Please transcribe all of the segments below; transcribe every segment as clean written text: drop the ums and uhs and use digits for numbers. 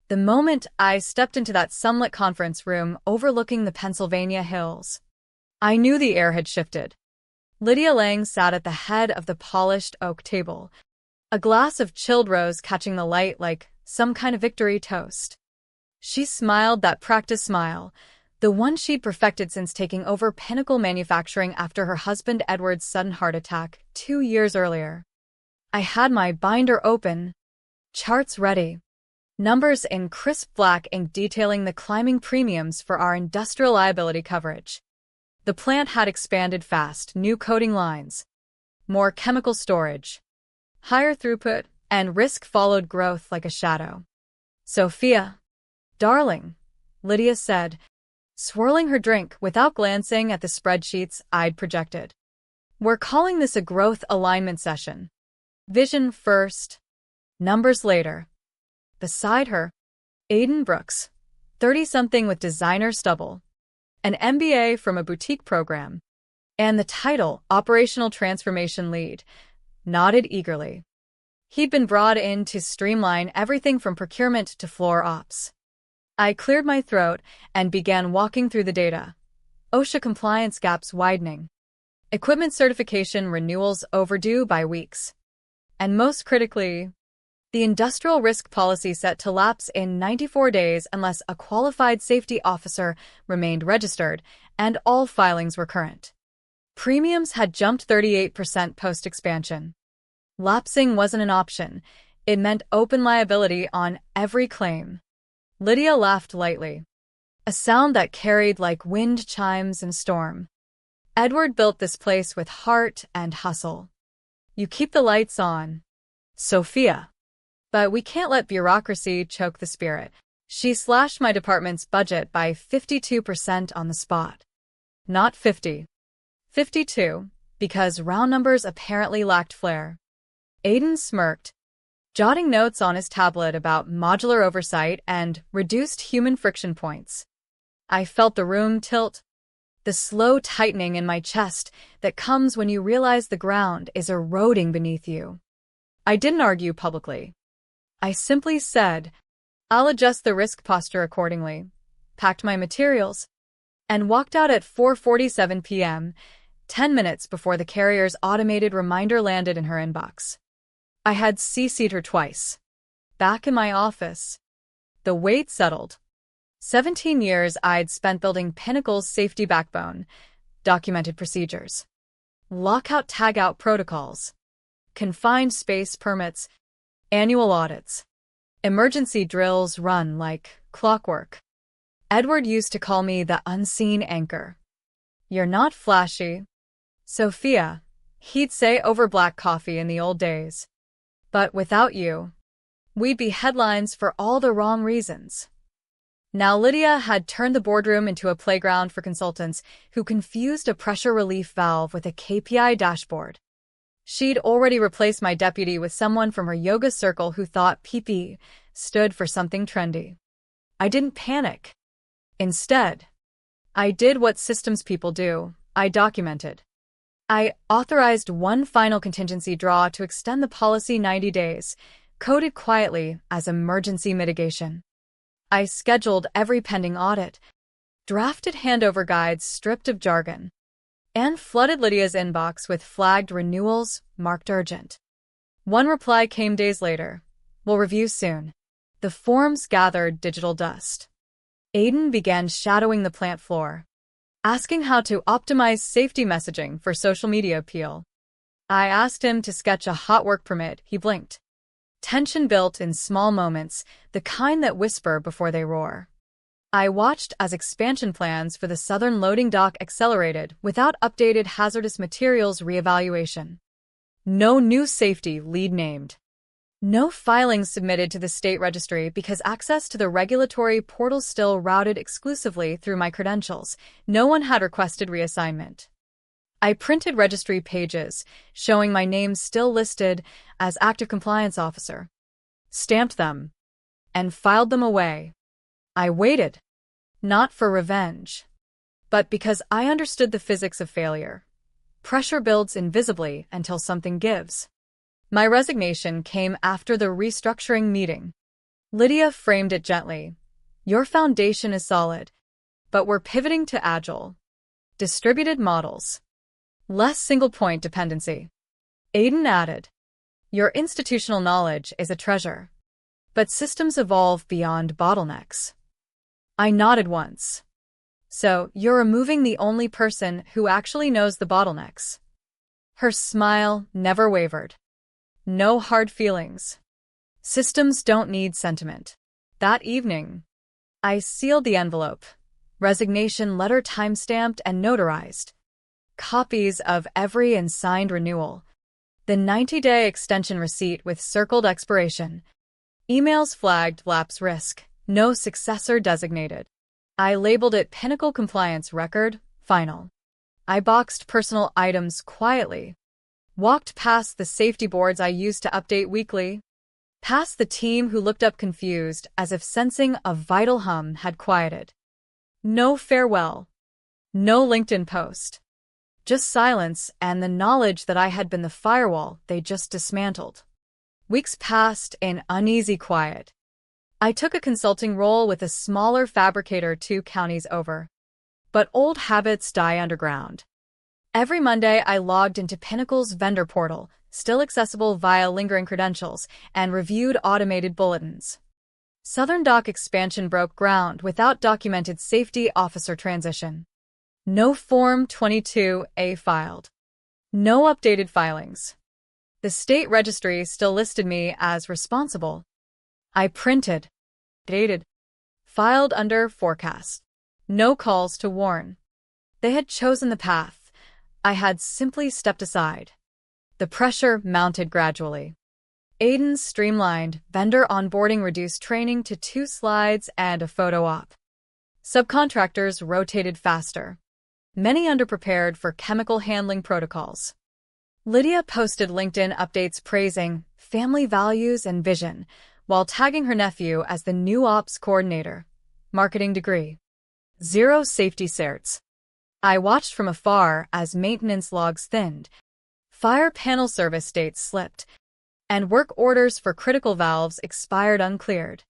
The moment I stepped into that sunlit conference room overlooking the Pennsylvania hills, I knew the air had shifted. Lydia Lang sat at the head of the polished oak table, a glass of chilled rose catching the light like some kind of victory toast. She smiled that practice smile, the one she'd perfected since taking over Pinnacle Manufacturing after her husband Edward's sudden heart attack 2 years earlier. I had my binder open, charts ready, numbers in crisp black ink detailing the climbing premiums for our industrial liability coverage. The plant had expanded fast, new coating lines, more chemical storage, higher throughput, and risk followed growth like a shadow. "Sophia, darling," Lydia said, swirling her drink without glancing at the spreadsheets I'd projected. "We're calling this a growth alignment session. Vision first, numbers later." Beside her, Aiden Brooks, 30-something with designer stubble, an MBA from a boutique program, and the title Operational Transformation Lead, nodded eagerly. He'd been brought in to streamline everything from procurement to floor ops. I cleared my throat and began walking through the data. OSHA compliance gaps widening. Equipment certification renewals overdue by weeks. And most critically, the industrial risk policy set to lapse in 94 days unless a qualified safety officer remained registered and all filings were current. Premiums had jumped 38% post-expansion. Lapsing wasn't an option. It meant open liability on every claim. Lydia laughed lightly, a sound that carried like wind chimes in a storm. "Edward built this place with heart and hustle. You keep the lights on, Sophia. But we can't let bureaucracy choke the spirit." She slashed my department's budget by 52% on the spot. Not 50. 52, because round numbers apparently lacked flair. Aiden smirked, jotting notes on his tablet about modular oversight and reduced human friction points. I felt the room tilt, the slow tightening in my chest that comes when you realize the ground is eroding beneath you. I didn't argue publicly. I simply said, "I'll adjust the risk posture accordingly," packed my materials, and walked out at 4:47 p.m., 10 minutes before the carrier's automated reminder landed in her inbox. I had CC'd her twice. Back in my office, the weight settled. 17 years I'd spent building Pinnacle's safety backbone, documented procedures, lockout-tagout protocols, confined space permits, annual audits, emergency drills run like clockwork. Edward used to call me the unseen anchor. "You're not flashy, Sophia," he'd say over black coffee in the old days. "But without you, we'd be headlines for all the wrong reasons." Now Lydia had turned the boardroom into a playground for consultants who confused a pressure relief valve with a KPI dashboard. She'd already replaced my deputy with someone from her yoga circle who thought PP stood for something trendy. I didn't panic. Instead, I did what systems people do. I documented. I authorized one final contingency draw to extend the policy 90 days, coded quietly as emergency mitigation. I scheduled every pending audit, drafted handover guides stripped of jargon, and flooded Lydia's inbox with flagged renewals marked urgent. One reply came days later. "We'll review soon." The forms gathered digital dust. Aiden began shadowing the plant floor, asking how to optimize safety messaging for social media appeal. I asked him to sketch a hot work permit. He blinked. Tension built in small moments, the kind that whisper before they roar. I watched as expansion plans for the southern loading dock accelerated without updated hazardous materials reevaluation. No new safety lead named. No filings submitted to the state registry because access to the regulatory portal still routed exclusively through my credentials. No one had requested reassignment. I printed registry pages, showing my name still listed as active compliance officer, stamped them, and filed them away. I waited, not for revenge, but because I understood the physics of failure. Pressure builds invisibly until something gives. My resignation came after the restructuring meeting. Lydia framed it gently. Your foundation is solid, but we're pivoting to agile, distributed models. Less single-point dependency. Aiden added, your institutional knowledge is a treasure, but systems evolve beyond bottlenecks. I nodded once. So, you're removing the only person who actually knows the bottlenecks. Her smile never wavered. No hard feelings. Systems don't need sentiment. That evening, I sealed the envelope. Resignation letter timestamped and notarized. Copies of every and signed renewal. The 90-day extension receipt with circled expiration. Emails flagged lapse risk. No successor designated. I labeled it Pinnacle Compliance Record, Final. I boxed personal items quietly. Walked past the safety boards I used to update weekly. Past the team who looked up confused as if sensing a vital hum had quieted. No farewell. No LinkedIn post. Just silence and the knowledge that I had been the firewall they just dismantled. Weeks passed in uneasy quiet. I took a consulting role with a smaller fabricator 2 counties over. But old habits die underground. Every Monday I logged into Pinnacle's vendor portal, still accessible via lingering credentials, and reviewed automated bulletins. Southern Dock expansion broke ground without documented safety officer transition. No Form 22A filed. No updated filings. The state registry still listed me as responsible. I printed, dated, filed under forecast. No calls to warn. They had chosen the path. I had simply stepped aside. The pressure mounted gradually. Aiden's streamlined vendor onboarding reduced training to 2 slides and a photo op. Subcontractors rotated faster. Many underprepared for chemical handling protocols. Lydia posted LinkedIn updates praising family values and vision, while tagging her nephew as the new ops coordinator. Marketing degree. 0 safety certs. I watched from afar as maintenance logs thinned, fire panel service dates slipped, and work orders for critical valves expired uncleared.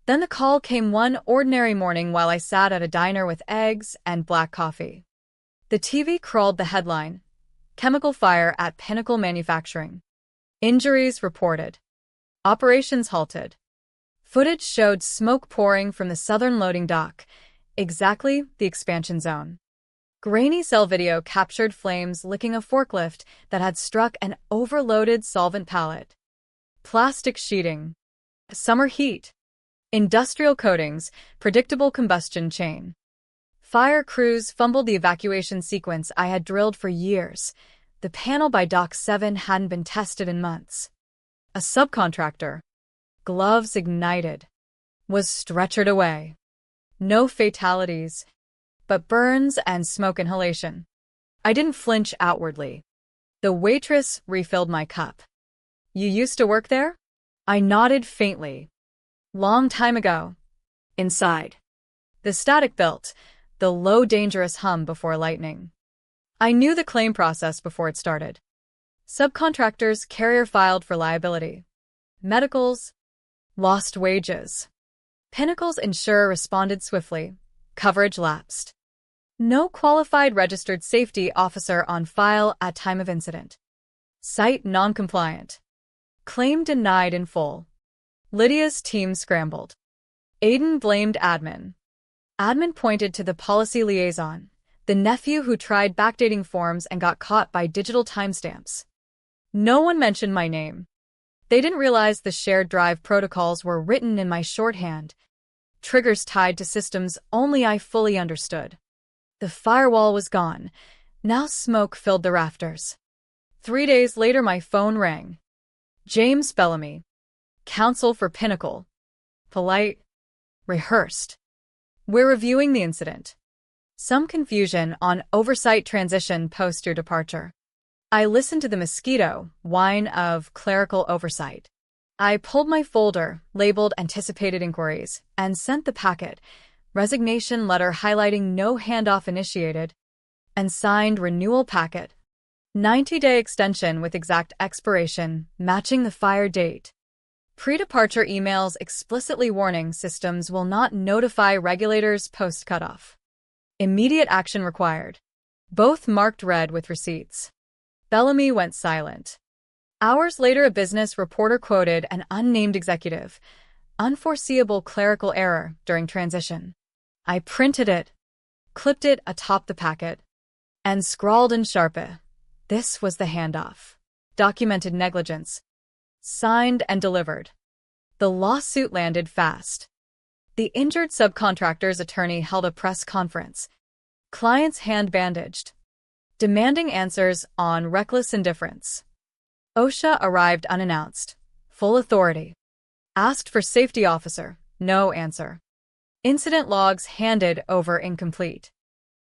Then the call came one ordinary morning while I sat at a diner with eggs and black coffee. The TV crawled the headline, Chemical Fire at Pinnacle Manufacturing. Injuries reported. Operations halted. Footage showed smoke pouring from the southern loading dock, exactly the expansion zone. Grainy cell video captured flames licking a forklift that had struck an overloaded solvent pallet. Plastic sheeting. Summer heat. Industrial coatings, predictable combustion chain. Fire crews fumbled the evacuation sequence I had drilled for years. The panel by Dock 7 hadn't been tested in months. A subcontractor, gloves ignited, was stretchered away. No fatalities, but burns and smoke inhalation. I didn't flinch outwardly. The waitress refilled my cup. You used to work there? I nodded faintly. Long time ago. Inside. The static built, the low dangerous hum before lightning. I knew the claim process before it started. Subcontractors carrier filed for liability. Medicals. Lost wages. Pinnacle's insurer responded swiftly. Coverage lapsed. No qualified registered safety officer on file at time of incident. Site non-compliant. Claim denied in full. Lydia's team scrambled. Aiden blamed admin. Admin pointed to the policy liaison, the nephew who tried backdating forms and got caught by digital timestamps. No one mentioned my name. They didn't realize the shared drive protocols were written in my shorthand, triggers tied to systems only I fully understood. The firewall was gone. Now smoke filled the rafters. 3 days later my phone rang. James Bellamy. Counsel for Pinnacle. Polite. Rehearsed. We're reviewing the incident. Some confusion on oversight transition post your departure. I listened to the mosquito whine of clerical oversight. I pulled my folder, labeled anticipated inquiries, and sent the packet, resignation letter highlighting no handoff initiated, and signed renewal packet. 90-day extension with exact expiration, matching the fire date. Pre-departure emails explicitly warning systems will not notify regulators post-cutoff. Immediate action required. Both marked red with receipts. Bellamy went silent. Hours later, a business reporter quoted an unnamed executive. Unforeseeable clerical error during transition. I printed it, clipped it atop the packet, and scrawled in Sharpie. This was the handoff. Documented negligence. Signed and delivered. The lawsuit landed fast. The injured subcontractor's attorney held a press conference. Clients hand-bandaged, demanding answers on reckless indifference. OSHA arrived unannounced. Full authority. Asked for safety officer. No answer. Incident logs handed over incomplete.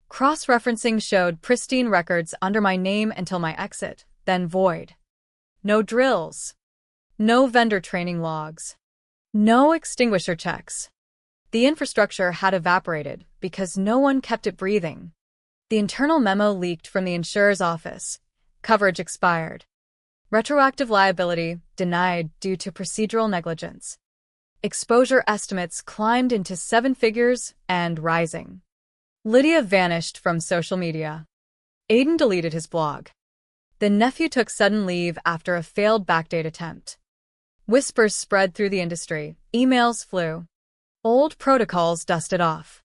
Cross-referencing showed pristine records under my name until my exit, then void. No drills. No vendor training logs. No extinguisher checks. The infrastructure had evaporated because no one kept it breathing. The internal memo leaked from the insurer's office. Coverage expired. Retroactive liability denied due to procedural negligence. Exposure estimates climbed into 7 figures and rising. Lydia vanished from social media. Aiden deleted his blog. The nephew took sudden leave after a failed backdate attempt. Whispers spread through the industry. Emails flew. Old protocols dusted off.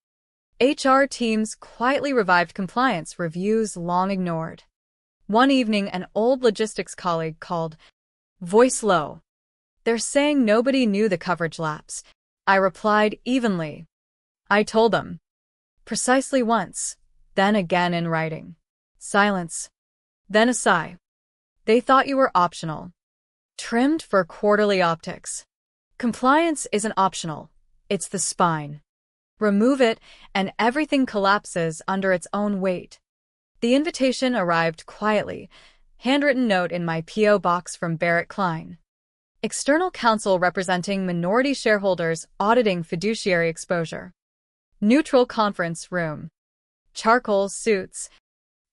HR teams quietly revived compliance reviews long ignored. One evening, an old logistics colleague called. Voice low. They're saying nobody knew the coverage lapse. I replied evenly. I told them. Precisely once, then again in writing. Silence. Then a sigh. They thought you were optional. Trimmed for quarterly optics. Compliance isn't optional. It's the spine. Remove it, and everything collapses under its own weight. The invitation arrived quietly, handwritten note in my P.O. box from Barrett Klein. External counsel representing minority shareholders auditing fiduciary exposure. Neutral conference room. Charcoal suits.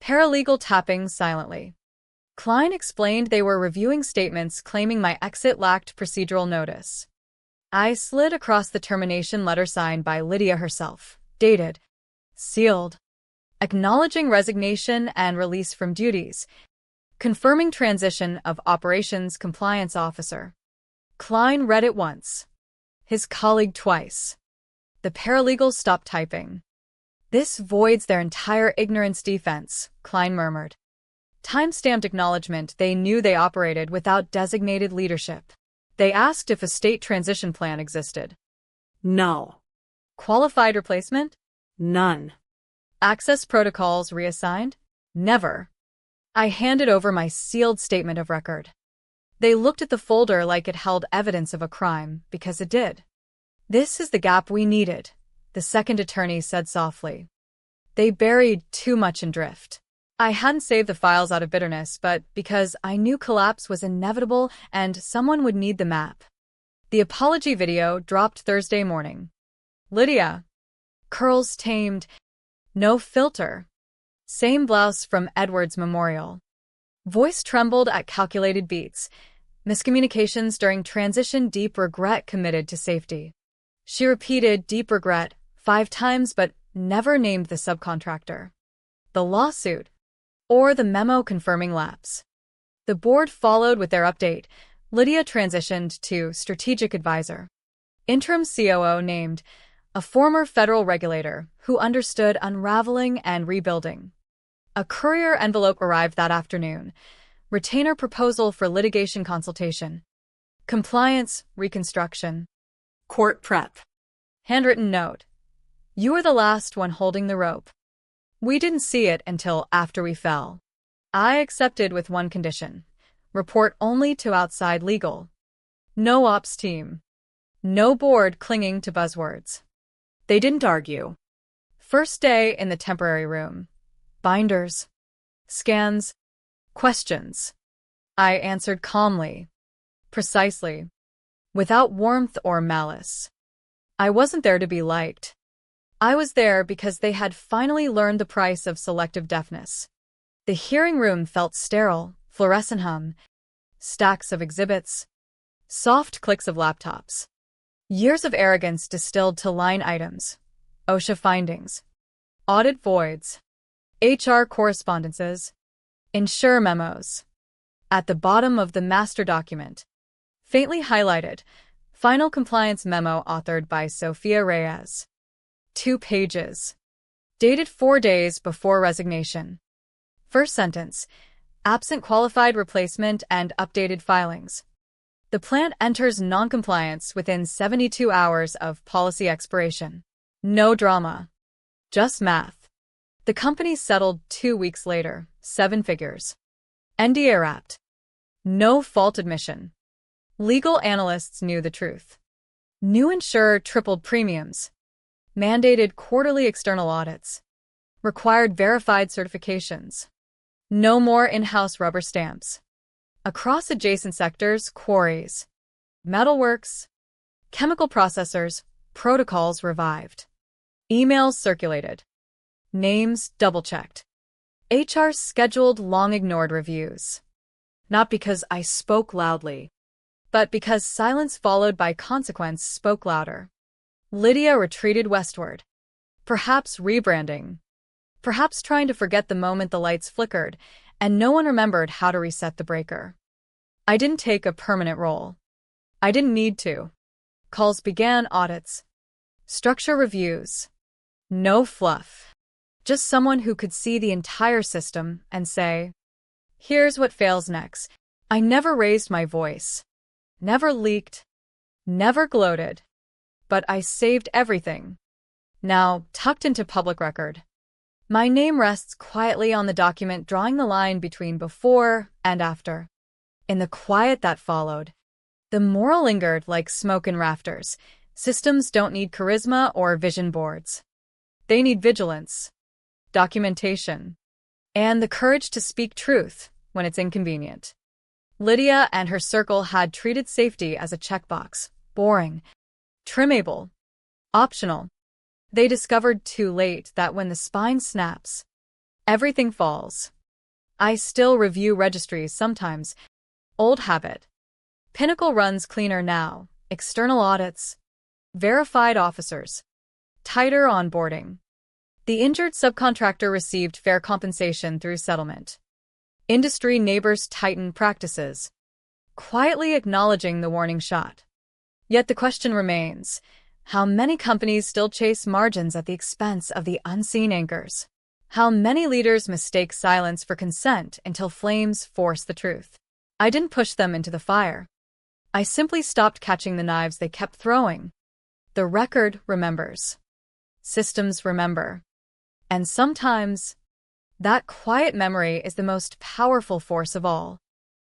Paralegal tapping silently. Klein explained they were reviewing statements claiming my exit lacked procedural notice. I slid across the termination letter signed by Lydia herself, dated, sealed, acknowledging resignation and release from duties, confirming transition of operations compliance officer. Klein read it once. His colleague twice. The paralegal stopped typing. This voids their entire ignorance defense, Klein murmured. Time-stamped acknowledgement they knew they operated without designated leadership. They asked if a state transition plan existed. No. Qualified replacement? None. Access protocols reassigned? Never. I handed over my sealed statement of record. They looked at the folder like it held evidence of a crime, because it did. This is the gap we needed, the second attorney said softly. They buried too much in drift. I hadn't saved the files out of bitterness, but because I knew collapse was inevitable and someone would need the map. The apology video dropped Thursday morning. Lydia. Curls tamed. No filter. Same blouse from Edward's memorial. Voice trembled at calculated beats. Miscommunications during transition, deep regret committed to safety. She repeated deep regret 5 times but never named the subcontractor. The lawsuit. Or the memo confirming lapse. The board followed with their update. Lydia transitioned to strategic advisor. Interim COO named, a former federal regulator who understood unraveling and rebuilding. A courier envelope arrived that afternoon. Retainer proposal for litigation consultation. Compliance, reconstruction. Court prep. Handwritten note. You were the last one holding the rope. We didn't see it until after we fell. I accepted with one condition. Report only to outside legal. No ops team. No board clinging to buzzwords. They didn't argue. First day in the temporary room. Binders. Scans. Questions. I answered calmly. Precisely. Without warmth or malice. I wasn't there to be liked. I was there because they had finally learned the price of selective deafness. The hearing room felt sterile, fluorescent hum, stacks of exhibits, Soft clicks of laptops. Years of arrogance distilled to line items. OSHA findings. Audit voids. HR correspondences. Insure memos. At the bottom of the master document, faintly highlighted, final compliance memo authored by Sophia Reyes. 2 pages. Dated 4 days before resignation. First sentence. Absent qualified replacement and updated filings. The plant enters noncompliance within 72 hours of policy expiration. No drama. Just math. The company settled 2 weeks later, 7 figures. NDA wrapped. No fault admission. Legal analysts knew the truth. New insurer tripled premiums. Mandated quarterly external audits. Required verified certifications. No more in-house rubber stamps. Across adjacent sectors, quarries, metalworks, chemical processors, protocols revived. Emails circulated. Names double-checked. HR scheduled long-ignored reviews. Not because I spoke loudly, but because silence followed by consequence spoke louder. Lydia retreated westward. Perhaps rebranding. Perhaps trying to forget the moment the lights flickered, and no one remembered how to reset the breaker. I didn't take a permanent role. I didn't need to. Calls began audits. Structure reviews. No fluff. Just someone who could see the entire system and say, here's what fails next. I never raised my voice. Never leaked. Never gloated. But I saved everything. Now, tucked into public record. My name rests quietly on the document drawing the line between before and after. In the quiet that followed, the moral lingered like smoke in rafters. Systems don't need charisma or vision boards. They need vigilance, documentation, and the courage to speak truth when it's inconvenient. Lydia and her circle had treated safety as a checkbox, boring, trimmable, optional. They discovered too late that when the spine snaps, everything falls. I still review registries sometimes. Old habit. Pinnacle runs cleaner now. External audits. Verified officers. Tighter onboarding. The injured subcontractor received fair compensation through settlement. Industry neighbors tighten practices, quietly acknowledging the warning shot. Yet the question remains, how many companies still chase margins at the expense of the unseen anchors? How many leaders mistake silence for consent until flames force the truth? I didn't push them into the fire. I simply stopped catching the knives they kept throwing. The record remembers. Systems remember. And sometimes, that quiet memory is the most powerful force of all.